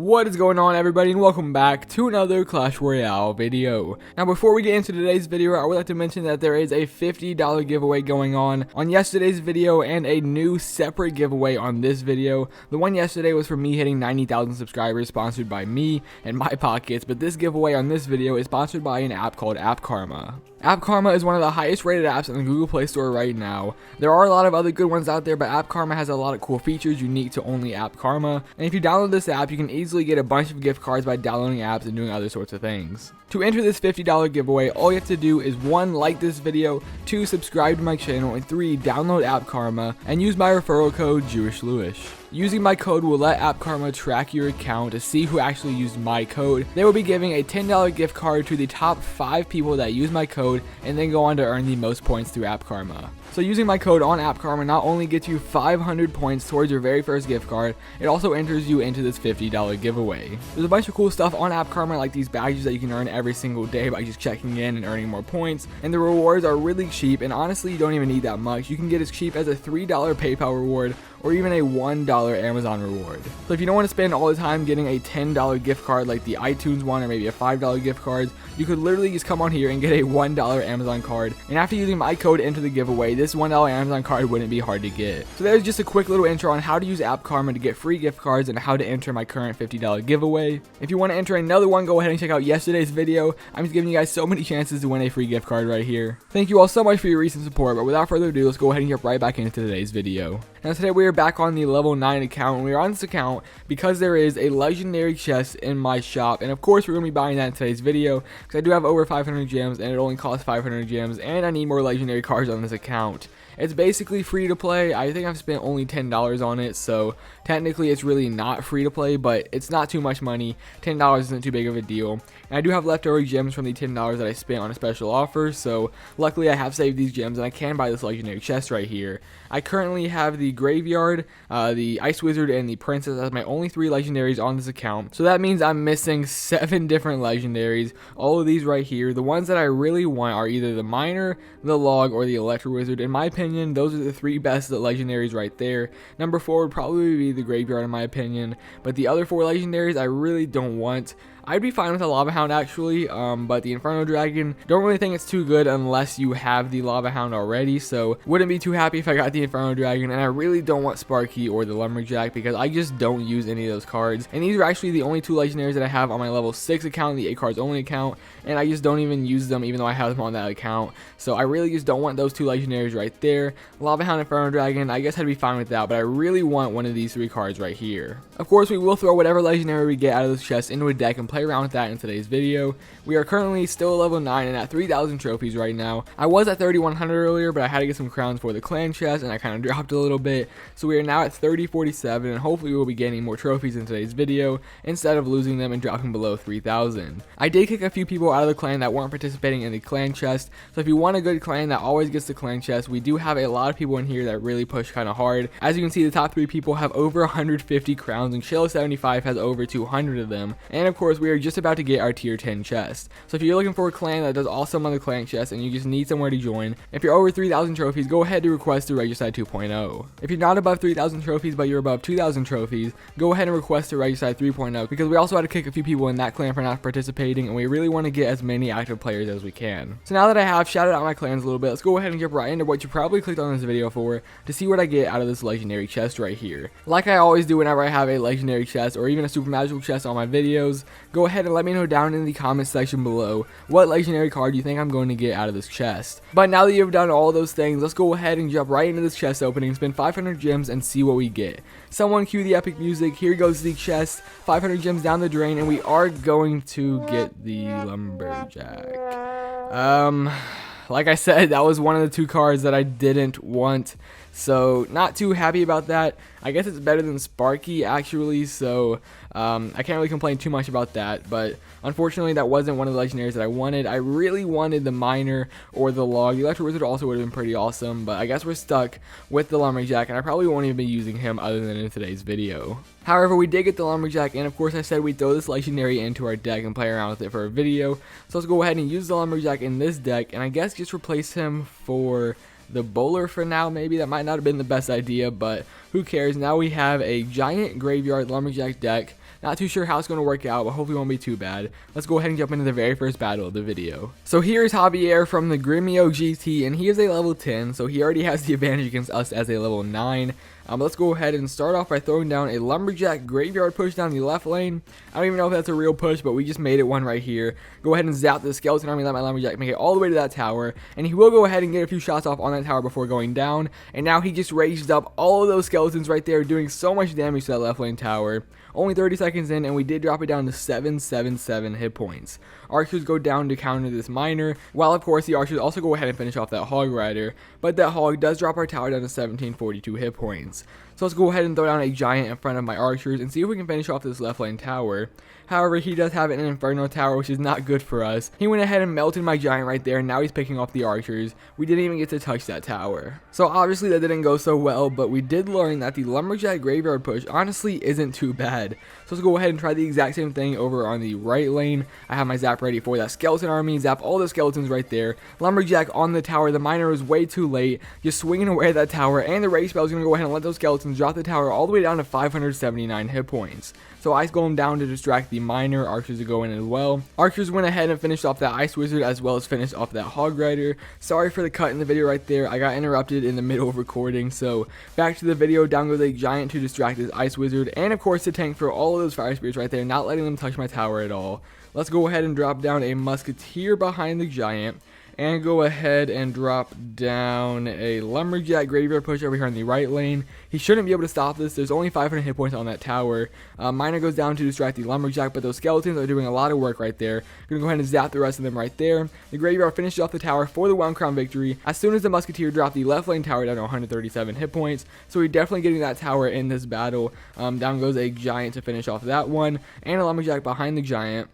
What is going on, everybody, and welcome back to another Clash Royale video. Now, before we get into today's video, I would like to mention that there is a $50 giveaway going on yesterday's video and a new separate giveaway on this video. The one yesterday was for me hitting 90,000 subscribers, sponsored by me and my pockets, but this giveaway on this video is sponsored by an app called App Karma. App Karma is one of the highest rated apps in the Google Play Store right now. There are a lot of other good ones out there, but App Karma has a lot of cool features unique to only App Karma. And if you download this app, you can easily get a bunch of gift cards by downloading apps and doing other sorts of things. To enter this $50 giveaway, all you have to do is 1. Like this video, 2. Subscribe to my channel, and 3. Download App Karma and use my referral code JewishLewish. Using my code will let App Karma track your account to see who actually used my code. They will be giving a $10 gift card to the top 5 people that use my code and then go on to earn the most points through App Karma. So using my code on App Karma not only gets you 500 points towards your very first gift card, it also enters you into this $50 giveaway. There's a bunch of cool stuff on App Karma, like these badges that you can earn every single day by just checking in and earning more points, and the rewards are really cheap, and honestly you don't even need that much. You can get as cheap as a $3 PayPal reward or even a $1 Amazon reward. So if you don't want to spend all the time getting a $10 gift card like the iTunes one or maybe a $5 gift card, you could literally just come on here and get a $1 Amazon card, and after using my code into the giveaway, this $1 Amazon card wouldn't be hard to get. So there's just a quick little intro on how to use App Karma to get free gift cards and how to enter my current $50 giveaway. If you want to enter another one, go ahead and check out yesterday's video. I'm just giving you guys so many chances to win a free gift card right here. Thank you all so much for your recent support, but without further ado, let's go ahead and jump right back into today's video. Now today we are back on the level 9 account, and we are on this account because there is a legendary chest in my shop, and of course we're going to be buying that in today's video because I do have over 500 gems and it only costs 500 gems, and I need more legendary cards on this account. It's basically free to play. I think I've spent only $10 on it, so technically it's really not free to play, but it's not too much money. $10 isn't too big of a deal. And I do have leftover gems from the $10 that I spent on a special offer, so luckily I have saved these gems and I can buy this legendary chest right here. I currently have the Graveyard, the Ice Wizard, and the Princess as my only 3 legendaries on this account. So that means I'm missing 7 different legendaries. All of these right here. The ones that I really want are either the Miner, the Log, or the Electro Wizard. In my opinion, those are the 3 best legendaries right there. Number 4 would probably be the Graveyard in my opinion, but the other 4 legendaries I really don't want. I'd be fine with a Lava Hound actually, but the Inferno Dragon, don't really think it's too good unless you have the Lava Hound already, so wouldn't be too happy if I got the Inferno Dragon, and I really don't want Sparky or the Lumberjack because I just don't use any of those cards, and these are actually the only 2 legendaries that I have on my level 6 account, the 8 cards only account, and I just don't even use them even though I have them on that account, so I really just don't want those 2 legendaries right there. Lava Hound, Inferno Dragon, I guess I'd be fine with that, but I really want one of these 3 cards right here. Of course, we will throw whatever legendary we get out of this chest into a deck and play around with that in today's video. We are currently still level 9 and at 3,000 trophies right now. I was at 3,100 earlier, but I had to get some crowns for the clan chest and I kind of dropped a little bit. So we are now at 3,047 and hopefully we will be gaining more trophies in today's video instead of losing them and dropping below 3,000. I did kick a few people out of the clan that weren't participating in the clan chest. So if you want a good clan that always gets the clan chest, we do have a lot of people in here that really push kind of hard. As you can see, the top 3 people have over 150 crowns and Shell75 has over 200 of them. And of course, we are just about to get our tier 10 chest. So if you're looking for a clan that does awesome on the clan chest and you just need somewhere to join, if you're over 3,000 trophies, go ahead to request to Regicide 2.0. If you're not above 3,000 trophies but you're above 2,000 trophies, go ahead and request to Regicide 3.0 because we also had to kick a few people in that clan for not participating and we really want to get as many active players as we can. So now that I have shouted out my clans a little bit, let's go ahead and jump right into what you probably clicked on this video for to see what I get out of this legendary chest right here. Like I always do whenever I have a legendary chest or even a super magical chest on my videos, go ahead and let me know down in the comment section below what legendary card you think I'm going to get out of this chest. But now that you've done all those things, let's go ahead and jump right into this chest opening, spend 500 gems and see what we get. Someone cue the epic music. Here goes the chest, 500 gems down the drain, and we are going to get the Lumberjack. Like I said, that was one of the 2 cards that I didn't want, so not too happy about that. I guess it's better than Sparky actually, so I can't really complain too much about that, but unfortunately that wasn't one of the legendaries that I wanted. I really wanted the Miner or the Log. The Electro Wizard also would have been pretty awesome, but I guess we're stuck with the Lumberjack, and I probably won't even be using him other than in today's video. However, we did get the Lumberjack, and of course I said we'd throw this legendary into our deck and play around with it for a video, so let's go ahead and use the Lumberjack in this deck, and I guess just replace him for the bowler for now. Maybe that might not have been the best idea, but who cares. Now we have a giant Graveyard Lumberjack deck Not too sure how it's going to work out, but hopefully it won't be too bad. Let's go ahead and jump into the very first battle of the video. So here's Javier from the Gremio GT, and he is a level 10, so he already has the advantage against us as a level 9. Let's go ahead and start off by throwing down a lumberjack graveyard push down the left lane. I don't even know if that's a real push, but we just made it one right here. Go ahead and zap the skeleton army, let my lumberjack make it all the way to that tower, and he will go ahead and get a few shots off on that tower before going down. And now he just raised up all of those skeletons right there, doing so much damage to that left lane tower. Only 30 seconds in, and we did drop it down to 777 hit points. Archers go down to counter this miner, while of course the archers also go ahead and finish off that hog rider, but that hog does drop our tower down to 1742 hit points. So let's go ahead and throw down a giant in front of my archers and see if we can finish off this left lane tower. However, he does have an inferno tower, which is not good for us. He went ahead and melted my giant right there, and now he's picking off the archers. We didn't even get to touch that tower. So obviously that didn't go so well, but we did learn that the lumberjack graveyard push honestly isn't too bad. So let's go ahead and try the exact same thing over on the right lane. I have my zap ready for that skeleton army, zap all the skeletons right there. Lumberjack on the tower, the miner was way too late, just swinging away at that tower, and the rage spell is going to go ahead and let those skeletons drop the tower all the way down to 579 hit points. So Ice Golem down to distract the miner, archers to go in as well. Archers went ahead and finished off that Ice Wizard as well as finished off that Hog Rider. Sorry for the cut in the video right there, I got interrupted in the middle of recording. So back to the video, down goes a giant to distract this Ice Wizard, and of course the tank for all of those fire spirits right there, not letting them touch my tower at all. Let's go ahead and drop down a musketeer behind the giant, and go ahead and drop down a lumberjack graveyard push over here on the right lane. He shouldn't be able to stop this. There's only 500 hit points on that tower. Miner goes down to distract the lumberjack, but those skeletons are doing a lot of work right there. Gonna go ahead and zap the rest of them right there. The graveyard finishes off the tower for the 1 crown victory. As soon as the musketeer dropped the left lane tower down to 137 hit points, so we're definitely getting that tower in this battle. Down goes a giant to finish off that one, and a lumberjack behind the giant.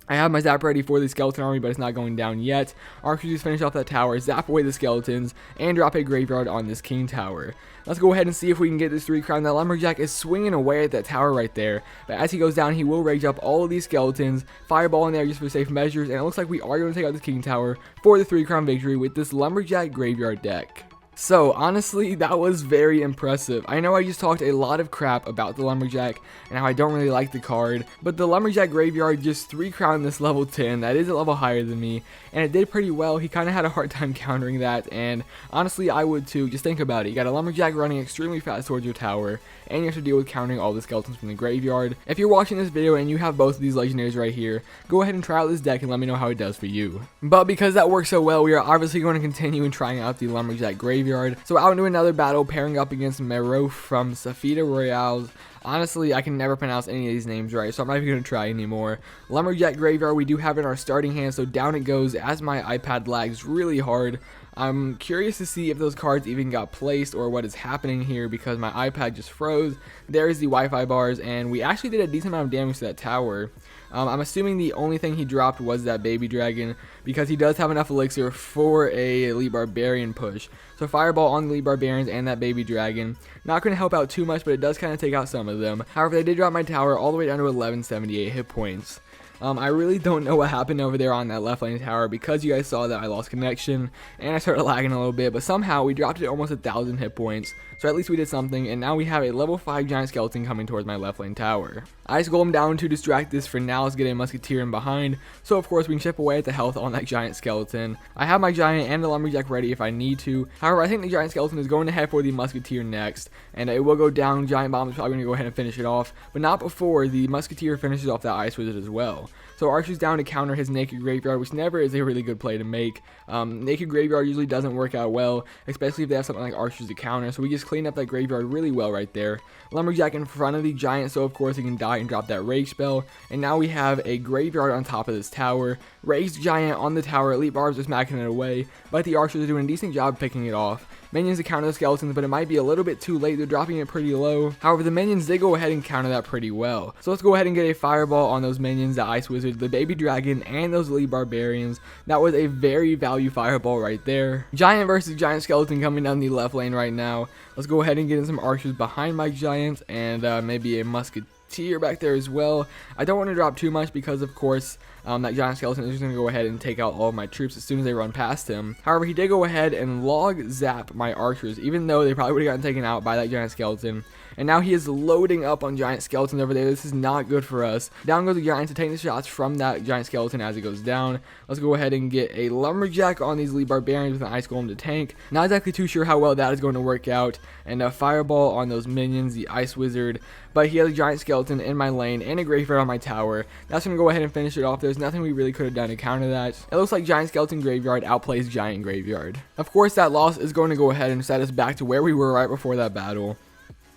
I have my zap ready for the skeleton army, but it's not going down yet. Archers just finish off that tower, zap away the skeletons, and drop a graveyard on this king tower. Let's go ahead and see if we can get this 3 crown. That lumberjack is swinging away at that tower right there, but as he goes down, he will rage up all of these skeletons, fireball in there just for safe measures, and it looks like we are going to take out this king tower for the 3 crown victory with this lumberjack graveyard deck. So honestly, that was very impressive. I know I just talked a lot of crap about the lumberjack and how I don't really like the card, but the lumberjack graveyard just 3 crowned this level 10. That is a level higher than me, and it did pretty well. He kind of had a hard time countering that, and honestly I would too. Just think about it. You got a lumberjack running extremely fast towards your tower, and you have to deal with countering all the skeletons from the graveyard. If you're watching this video and you have both of these legendaries right here, go ahead and try out this deck and let me know how it does for you. But because that worked so well, we are obviously going to continue in trying out the lumberjack graveyard. So out into another battle, pairing up against Mero from Safita Royale. Honestly, I can never pronounce any of these names right, so I'm not even going to try anymore. Lumberjack Graveyard we do have in our starting hand, so down it goes as my iPad lags really hard. I'm curious to see if those cards even got placed or what is happening here because my iPad just froze. There's the Wi-Fi bars, and we actually did a decent amount of damage to that tower. I'm assuming the only thing he dropped was that baby dragon because he does have enough elixir for a elite barbarian push. So fireball on the elite barbarians and that baby dragon. Not going to help out too much, but it does kind of take out some of them. However, they did drop my tower all the way down to 1178 hit points. I really don't know what happened over there on that left lane tower because you guys saw that I lost connection and I started lagging a little bit, but somehow we dropped it almost 1,000 hit points, so at least we did something, and now we have a level 5 giant skeleton coming towards my left lane tower. Ice Golem down to distract this for now. Let's get a musketeer in behind, so of course we can chip away at the health on that giant skeleton. I have my giant and the lumberjack ready if I need to. However, I think the giant skeleton is going to head for the musketeer next, and it will go down. Giant bomb is probably going to go ahead and finish it off, but not before the musketeer finishes off that ice wizard as well. So Archer's down to counter his naked graveyard, which never is a really good play to make. Naked graveyard usually doesn't work out well, especially if they have something like archers to counter, so we just cleaned up that graveyard really well right there. Lumberjack in front of the giant, so of course he can die and drop that rage spell, and now we have a graveyard on top of this tower. Raised giant on the tower, elite barbs are smacking it away, but the archers are doing a decent job picking it off. Minions to counter the skeletons, but it might be a little bit too late. They're dropping it pretty low. However, the minions did go ahead and counter that pretty well. So let's go ahead and get a fireball on those minions, the ice wizard, the baby dragon, and those elite barbarians. That was a very value fireball right there. Giant versus giant skeleton coming down the left lane right now. Let's go ahead and get in some archers behind my giant, and maybe a musketeer back there as well. I don't want to drop too much because of course that giant skeleton is just going to go ahead and take out all of my troops as soon as they run past him. However, he did go ahead and log zap my archers, even though they probably would have gotten taken out by that giant skeleton. And now he is loading up on giant skeletons over there. This is not good for us. Down goes the giant to take the shots from that giant skeleton as it goes down. Let's go ahead and get a lumberjack on these elite barbarians with an ice golem to tank. Not exactly too sure how well that is going to work out. And a fireball on those minions, the ice wizard. But he has a giant skeleton in my lane and a graveyard on my tower. That's going to go ahead and finish it off. There's nothing we really could have done to counter that. It looks like giant skeleton graveyard outplays giant graveyard. Of course, that loss is going to go ahead and set us back to where we were right before that battle.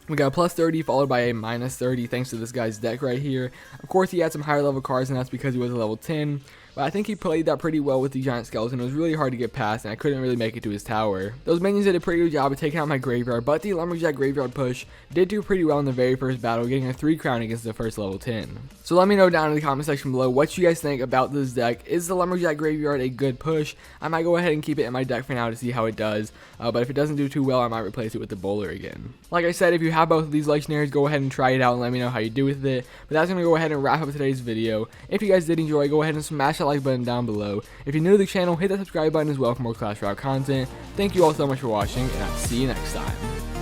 We got a plus 30 followed by a minus 30 thanks to this guy's deck right here. Of course, he had some higher level cards, and that's because he was a level 10. But I think he played that pretty well with the giant skeleton. It was really hard to get past, and I couldn't really make it to his tower. Those minions did a pretty good job of taking out my graveyard, but the lumberjack graveyard push did do pretty well in the very first battle, getting a 3 crown against the first level 10. So let me know down in the comment section below what you guys think about this deck. Is the lumberjack graveyard a good push? I might go ahead and keep it in my deck for now to see how it does, but if it doesn't do too well, I might replace it with the bowler again. Like I said, if you have both of these legendaries, go ahead and try it out and let me know how you do with it. But that's going to go ahead and wrap up today's video. If you guys did enjoy, go ahead and smash that like button down below. If you're new to the channel, hit that subscribe button as well for more Clash Royale content. Thank you all so much for watching, and I'll see you next time.